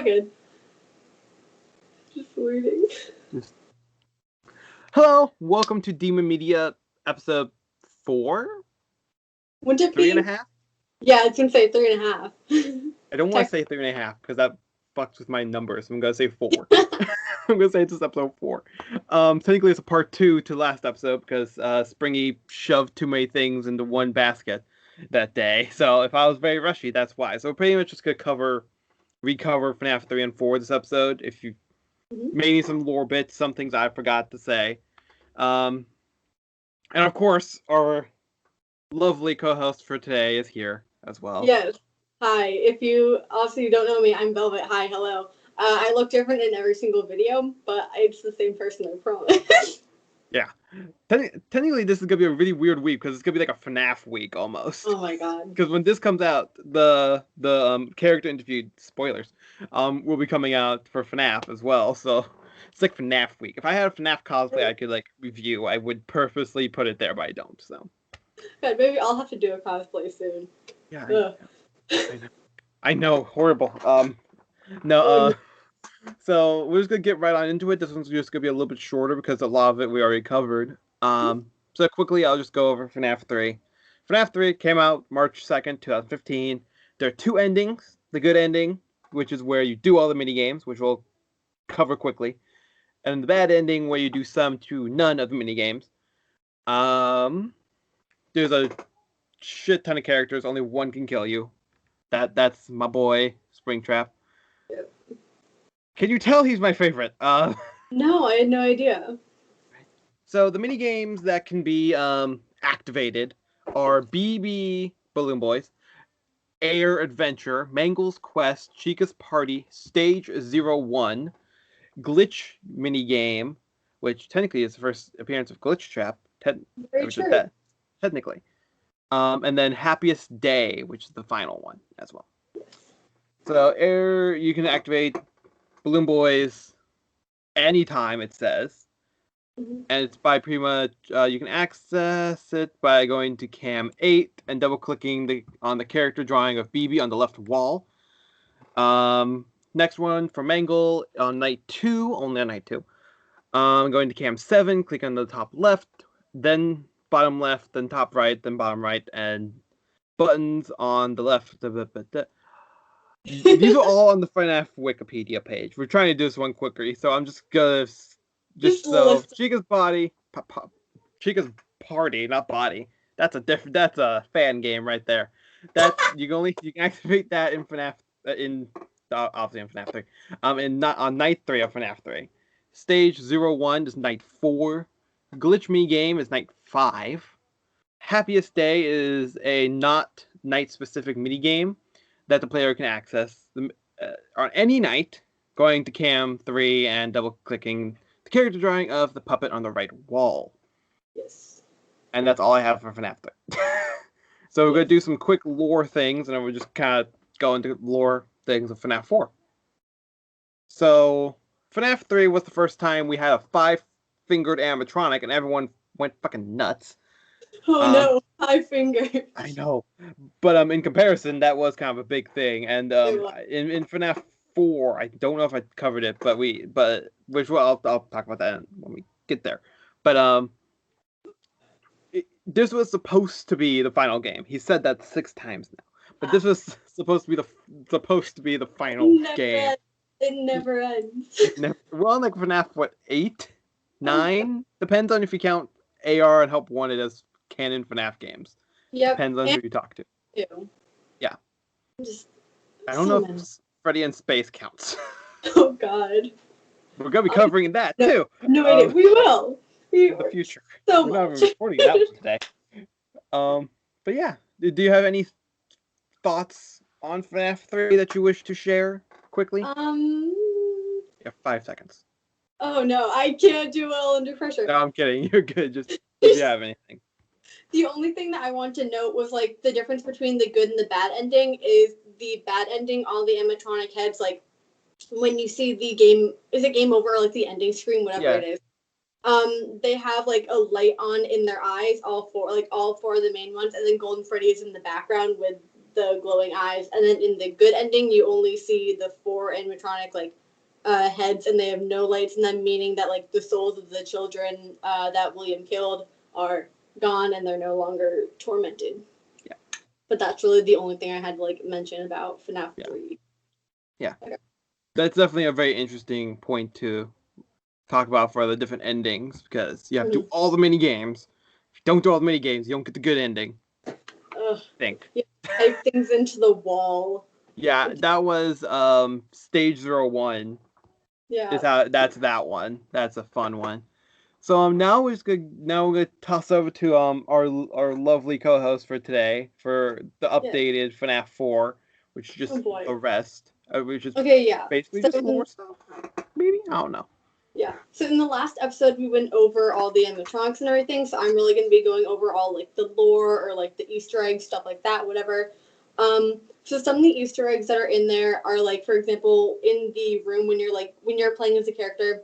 good. Just waiting. Hello, welcome to Demon Media episode 4? Wouldn't it be? 3.5? Yeah, I was gonna say 3.5. I don't want to say 3.5 because that fucks with my numbers. I'm gonna say 4. I'm gonna say it's episode 4. Technically it's a part 2 to last episode because Springy shoved too many things into one basket that day. So if I was very rushy, that's why. So we're pretty much just gonna recover FNAF 3 and 4 this episode. If you maybe some lore bits, some things I forgot to say. And of course, our lovely co-host for today is here as well. Yes. Hi. If you also don't know me, I'm Velvet. Hi. Hello. I look different in every single video, but it's the same person, I promise. Yeah. Technically, this is gonna be a really weird week because it's gonna be like a FNAF week almost. Oh my god. Because when this comes out, the character interview spoilers will be coming out for FNAF as well. So it's like FNAF week. If I had a FNAF cosplay I could like review, I would purposely put it there, but I don't. So. God, maybe I'll have to do a cosplay soon. Yeah. I know. Horrible. No. So we're just gonna get right on into it. This one's just gonna be a little bit shorter because a lot of it we already covered. So quickly, I'll just go over FNAF 3. FNAF 3 came out March 2nd, 2015. There are 2 endings. The good ending, which is where you do all the mini games, which we'll cover quickly, and the bad ending where you do some to none of the mini games. There's a shit ton of characters. Only one can kill you. That's my boy Springtrap. Yep. Can you tell he's my favorite? No, I had no idea. So the mini games that can be activated are BB Balloon Boys, Air Adventure, Mangle's Quest, Chica's Party, Stage 01, Glitch mini game, which technically is the first appearance of Glitch Trap. Very true. Technically. And then Happiest Day, which is the final one as well. So Air, you can activate Balloon Boys anytime, it says. And it's by pretty much, you can access it by going to cam 8 and double-clicking on the character drawing of BB on the left wall. Next one for Mangle on night 2, only on night 2. Going to cam 7, click on the top left, then bottom left, then top right, then bottom right, and buttons on the left. These are all on the FNAF Wikipedia page. We're trying to do this one quicker, so I'm just gonna so Chica's Chica's Party, not Body. That's a fan game right there. That you can activate that in FNAF obviously in FNAF 3. On night 3 of FNAF 3. Stage 01 is night 4. Glitch Me Game is night 5. Happiest Day is a not night-specific minigame that the player can access on any night, going to cam 3 and double-clicking the character drawing of the puppet on the right wall. Yes. And that's all I have for FNAF 3. So we're going to do some quick lore things, and then we'll just kind of go into lore things of FNAF 4. So FNAF 3 was the first time we had a 5-fingered animatronic, and everyone went fucking nuts. Oh no, 5 fingers. I know, but in comparison, that was kind of a big thing. And in FNAF 4, I don't know if I covered it, but I'll talk about that when we get there. But this was supposed to be the final game. He said that 6 times now, but this was supposed to be the final game. It never ends. We're on like FNAF 8, 9, depends on if you count AR and Help Wanted as canon FNAF games. Yep. Depends on who you talk to. Ew. Yeah. I don't know if Freddy in Space counts. Oh god. We're gonna be covering that too. No, we will. In the future. So we're not even recording that one today. But yeah, do you have any thoughts on FNAF 3 that you wish to share quickly? You have 5 seconds. Oh no, I can't do well under pressure. No, I'm kidding. You're good. Just if you have anything. The only thing that I want to note was like the difference between the good and the bad ending is the bad ending on the animatronic heads, like when you see the game, is it game over, or like the ending screen, whatever it is. They have like a light on in their eyes, all four of the main ones, and then Golden Freddy is in the background with the glowing eyes. And then in the good ending, you only see the 4 animatronic like heads, and they have no lights in them, meaning that like the souls of the children that William killed are gone and they're no longer tormented. Yeah. But that's really the only thing I had to like mention about FNAF 3. Yeah. Okay. That's definitely a very interesting point to talk about for the different endings, because you have to do all the mini games. If you don't do all the mini games, you don't get the good ending. Ugh. Think. You type things into the wall. Yeah, that was stage 01. Yeah. That's that one. That's a fun one. So now we're gonna toss over to our lovely co-host for today for the updated FNAF 4, which is just the rest, which is basically so, just more stuff. Maybe, I don't know. Yeah. So in the last episode, we went over all the animatronics and everything. So I'm really gonna be going over all like the lore or like the Easter eggs, stuff like that, whatever. So some of the Easter eggs that are in there are like, for example, in the room when you're playing as a character.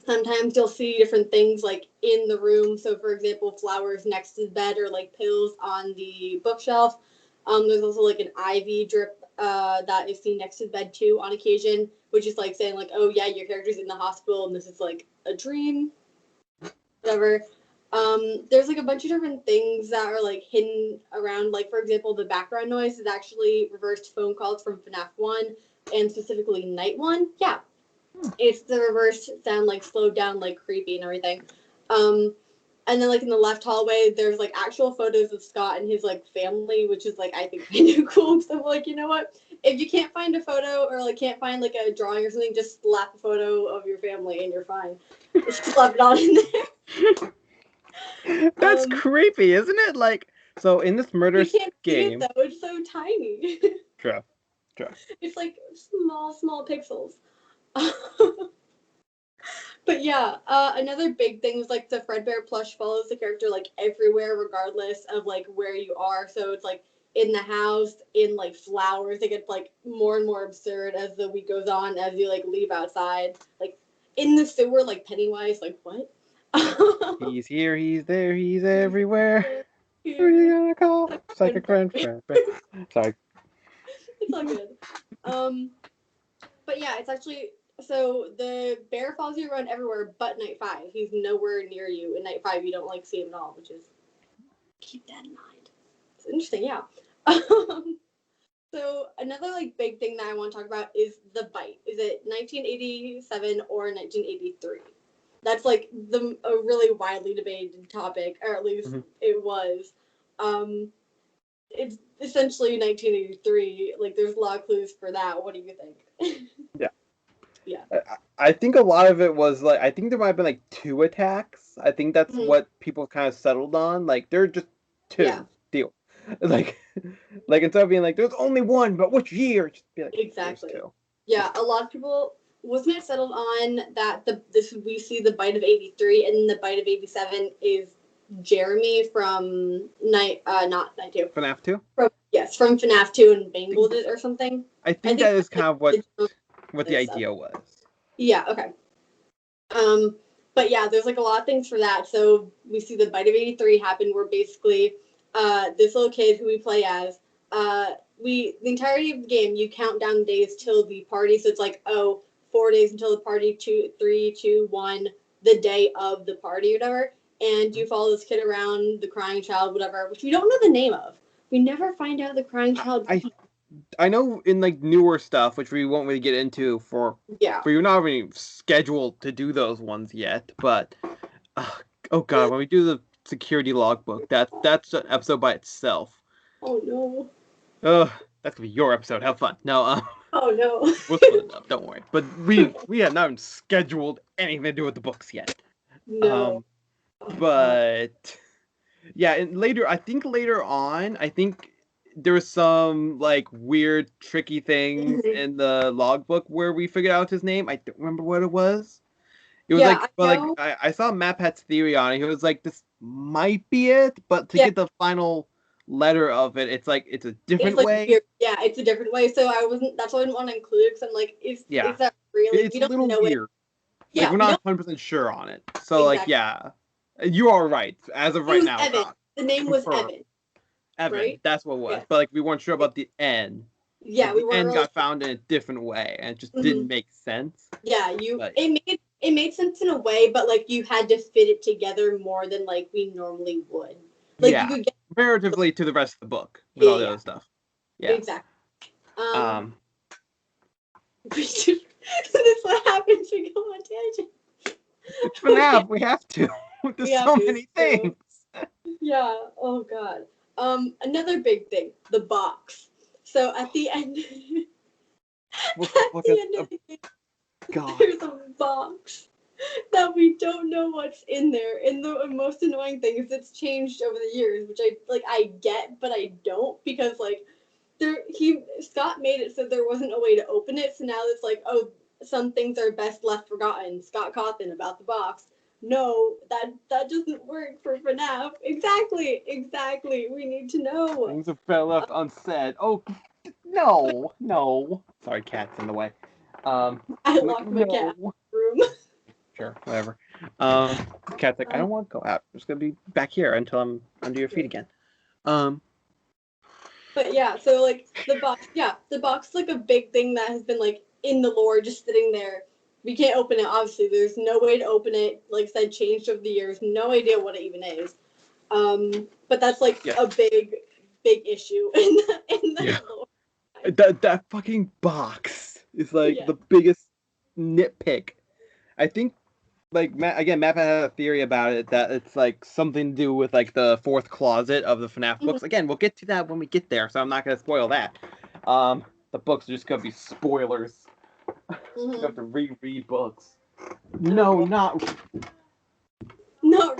Sometimes you'll see different things like in the room. So, for example, flowers next to the bed or like pills on the bookshelf. There's also like an IV drip that is seen next to the bed too on occasion, which is like saying like, oh yeah, your character's in the hospital and this is like a dream, whatever. There's like a bunch of different things that are like hidden around. Like for example, the background noise is actually reversed phone calls from FNAF 1 and specifically Night 1. Yeah. It's the reversed sound, like slowed down, like creepy and everything. And then like in the left hallway, there's like actual photos of Scott and his like family, which is like I think kind of cool. So I'm like, you know what? If you can't find a photo or like can't find like a drawing or something, just slap a photo of your family and you're fine. Just slap it on in there. That's creepy, isn't it? Like, so in this murder you can't game, see it though. It's so tiny. True. It's like small pixels. But yeah, another big thing is like the Fredbear plush follows the character like everywhere, regardless of like where you are. So it's like in the house, in like flowers. It gets like more and more absurd as the week goes on, as you like leave outside. Like in the sewer, like Pennywise, like what? He's here, he's there, he's everywhere. Who are you gonna call? Psychic friend. Sorry. It's all good. But yeah, it's actually so the bear follows you around everywhere but night 5. He's nowhere near you. In night 5 you don't like see him at all, which is keep that in mind. It's interesting, yeah. So another like big thing that I want to talk about is the bite. Is it 1987 or 1983? That's like a really widely debated topic, or at least it was. It's essentially 1983. Like, there's a lot of clues for that. What do you think? Yeah. Yeah. I think a lot of it was like, I think there might have been like 2 attacks. I think that's what people kind of settled on. Like, there are just 2. Yeah. Deal. Like instead of being like, there's only 1, but which year? Just be like, exactly. There's 2. Yeah, a lot of people, wasn't it settled on that we see the bite of 83 and the bite of 87 is Jeremy from not Night 2. FNAF 2? From FNAF 2 and bangled it or something. I think that is kind of what the idea was. Yeah, okay. But yeah, there's like a lot of things for that. So we see the bite of 83 happen where basically this little kid who we play as, the entirety of the game, you count down the days till the party. So it's like, 4 days until the party, 2, 3, 2, 1, the day of the party or whatever. And you follow this kid around, the crying child, whatever, which we don't know the name of. We never find out the crying child. I know in like newer stuff, which we won't really get into for you're not really scheduled to do those ones yet. But oh god, when we do the security logbook, that's an episode by itself. Oh no. That's gonna be your episode. Have fun. No. Oh no. We'll split it up. Don't worry. But we have not scheduled anything to do with the books yet. No. But yeah, and later on, I think there was some like weird, tricky things in the logbook where we figured out his name. I don't remember what it was. It was I saw MapHat's theory on it. He was like, this might be it, but to get the final letter of it, it's like it's a different way. Weird. Yeah, it's a different way. So that's why I didn't want to include it because I'm like, is that really? It's a little weird. Yeah, we're not 100% sure on it. So exactly. You are right. As of right now, Evan. The name was Evan. Evan. right? That's what it was. Yeah. But like we weren't sure about the N. Yeah, we The weren't N really. got found in a different way, and it just didn't make sense. Yeah, But, it made sense in a way, but like you had to fit it together more than like we normally would. Like you could get comparatively to the rest of the book with all the other stuff. Yeah. Exactly. This is what happens when we go on tangent. It's FNAF. We have to. There's so many things. Yeah. Oh god. Another big thing, the box. So at the end, of the game, there's a box that we don't know what's in there. And the most annoying thing is it's changed over the years, which I get, but I don't, because like Scott made it so there wasn't a way to open it. So now it's like, oh, some things are best left forgotten. Scott Cawthon about the box. No, that doesn't work for FNAF. Exactly. We need to know. Things are left unsaid. Oh, no. Sorry, cat's in the way. I locked my cat in the room. Sure, whatever. Cat's like, I don't want to go out. I'm just gonna be back here until I'm under your feet again. But yeah, so like the box is like a big thing that has been like in the lore, just sitting there. We can't open it, obviously. There's no way to open it. Like I said, changed over the years. No idea what it even is. But that's like a big issue in the lore. That fucking box is like the biggest nitpick. I think, like, Matt had a theory about it that it's like something to do with like the fourth closet of the FNAF books. Again, we'll get to that when we get there, so I'm not gonna spoil that. The books are just gonna be spoilers. You have to reread books. No, not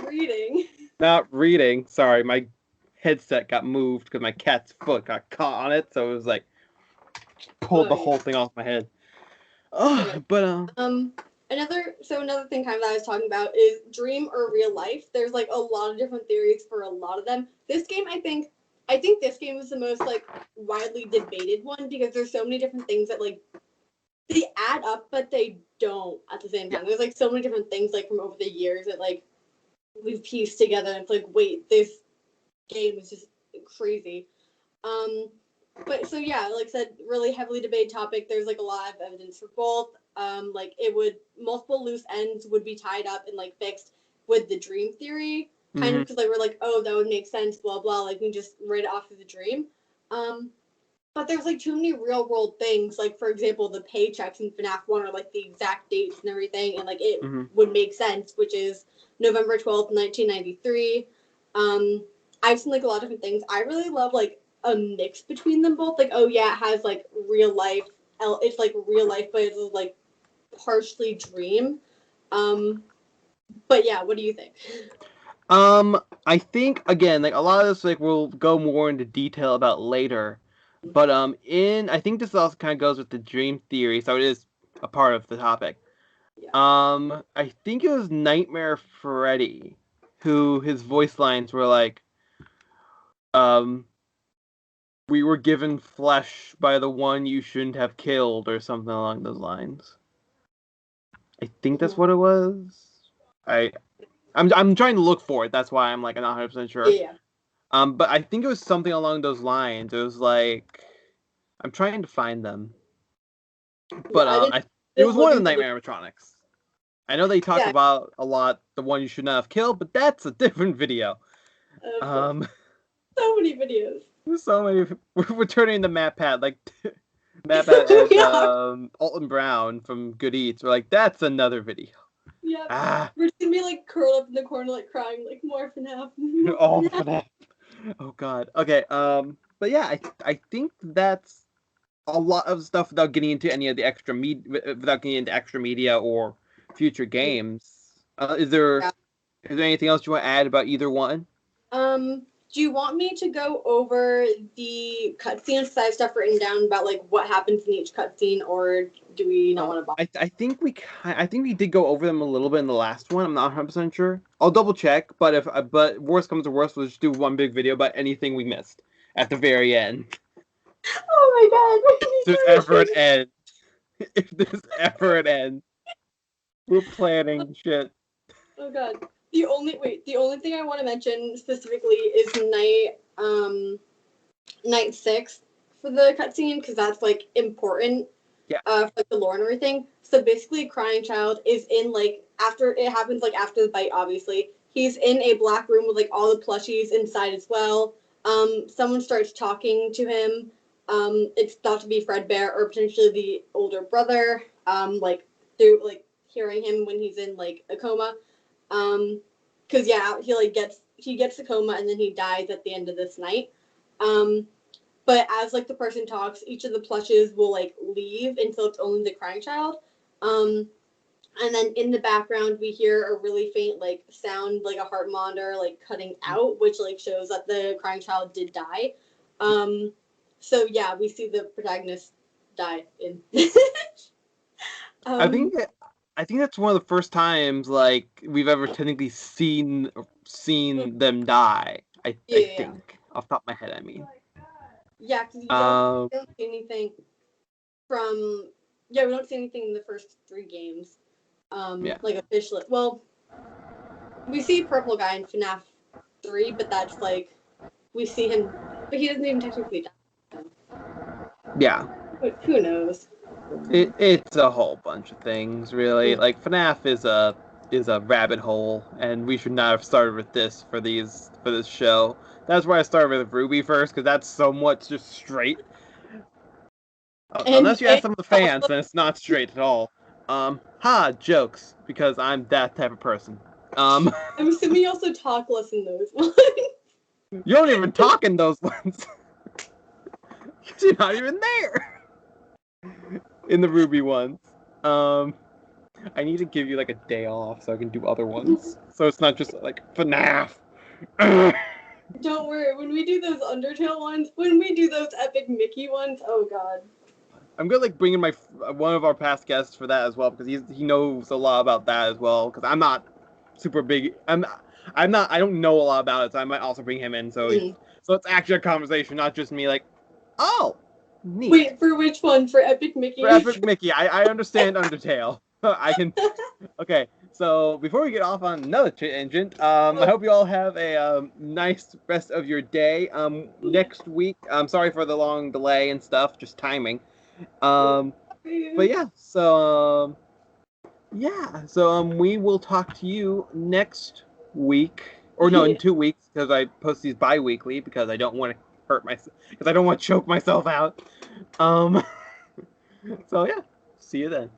reading. Not reading. Sorry, my headset got moved because my cat's foot got caught on it, so it was like pulled the whole thing off my head. But another thing kind of that I was talking about is dream or real life. There's like a lot of different theories for a lot of them. This game, I think this game is the most like widely debated one, because there's so many different things that like they add up, but they don't at the same time. There's like so many different things like from over the years that like we've pieced together, and it's like, wait, this game is just crazy. But so yeah, like I said, really heavily debated topic. There's like a lot of evidence for both. Like multiple loose ends would be tied up and like fixed with the dream theory, kind of, because like we're like, oh, that would make sense, blah blah. Like we just write it off as a dream. But there's like too many real world things. Like for example, the paychecks in FNAF 1 are like the exact dates and everything, and like it would make sense, which is November 12th, 1993. I've seen like a lot of different things. I really love like a mix between them both. Like, oh yeah, it has like real life. It's like real life, but it's like partially dream. But yeah, what do you think? I think again, like a lot of this, like we'll go more into detail about later. But I think this also kind of goes with the dream theory, so it is a part of the topic. Yeah. I think it was Nightmare Freddy, who his voice lines were like, we were given flesh by the one you shouldn't have killed, or something along those lines. I think that's what it was. I'm trying to look for it. That's why I'm like not 100% sure. Yeah. But I think it was something along those lines. It was like, I'm trying to find them. But it was one of the Nightmare animatronics. I know they talk about a lot the one you should not have killed, but that's a different video. So many videos. So many. We're turning into MatPat, like MatPat and Alton Brown from Good Eats. We're like, that's another video. Yeah. We're just gonna be like curled up in the corner, like crying, like more FNAF. All FNAF. Oh god. Okay. But yeah, I think that's a lot of stuff without getting into any of the extra media or future games. Is there anything else you want to add about either one? Do you want me to go over the cutscenes? I have stuff written down about like what happens in each cutscene, or do we not want to bother? I think we did go over them a little bit in the last one. I'm not 100% sure. I'll double check, but but worst comes to worst, we'll just do one big video about anything we missed at the very end. Oh my god! If there's ever an end. If there's ever an end. We're planning shit. Oh god. The only thing I want to mention specifically is night 6 for the cutscene because that's like important. Yeah. For like, the lore and everything. So basically, Crying Child is in like after it happens, like after the bite. Obviously, he's in a black room with like all the plushies inside as well. Someone starts talking to him. It's thought to be Fredbear or potentially the older brother. Like through like hearing him when he's in like a coma. Because yeah, he gets the coma and then he dies at the end of this night. But as like the person talks, each of the plushes will like leave until it's only the Crying Child. And then in the background we hear a really faint like sound, like a heart monitor like cutting out, which like shows that the Crying Child did die. So yeah, we see the protagonist die in. I think that's one of the first times like we've ever technically seen them die. I think off the top of my head, I mean. Yeah, because you don't see anything from. Yeah, we don't see anything in the first 3 games. Like officially. Well, we see Purple Guy in FNAF 3, but that's like we see him, but he doesn't even technically die. Yeah. But who knows? It's a whole bunch of things, really. Like FNAF is a rabbit hole, and we should not have started with this for this show. That's why I started with Ruby first, because that's somewhat just straight. Unless you ask some of the fans, then it's not straight at all. Jokes, because I'm that type of person. I'm assuming you also talk less in those ones. You don't even talk in those ones. You're not even there. In the Ruby ones. I need to give you like a day off so I can do other ones. So it's not just like FNAF. Don't worry, when we do those Undertale ones, when we do those Epic Mickey ones, oh god. I'm gonna like bring in one of our past guests for that as well, because he knows a lot about that as well. Because I'm not super big. I don't know a lot about it, so I might also bring him in. So so it's actually a conversation, not just me like, oh, neat. Wait, for which one? For Epic Mickey? For Epic Mickey, I understand Undertale. I can. Okay, so before we get off on another tangent, I hope you all have a nice rest of your day. Next week, I'm sorry for the long delay and stuff, just timing. But yeah, so we will talk to you next week, or no, in 2 weeks, because I post these bi-weekly because I don't want to hurt myself, because I don't want to choke myself out. So yeah, see you then.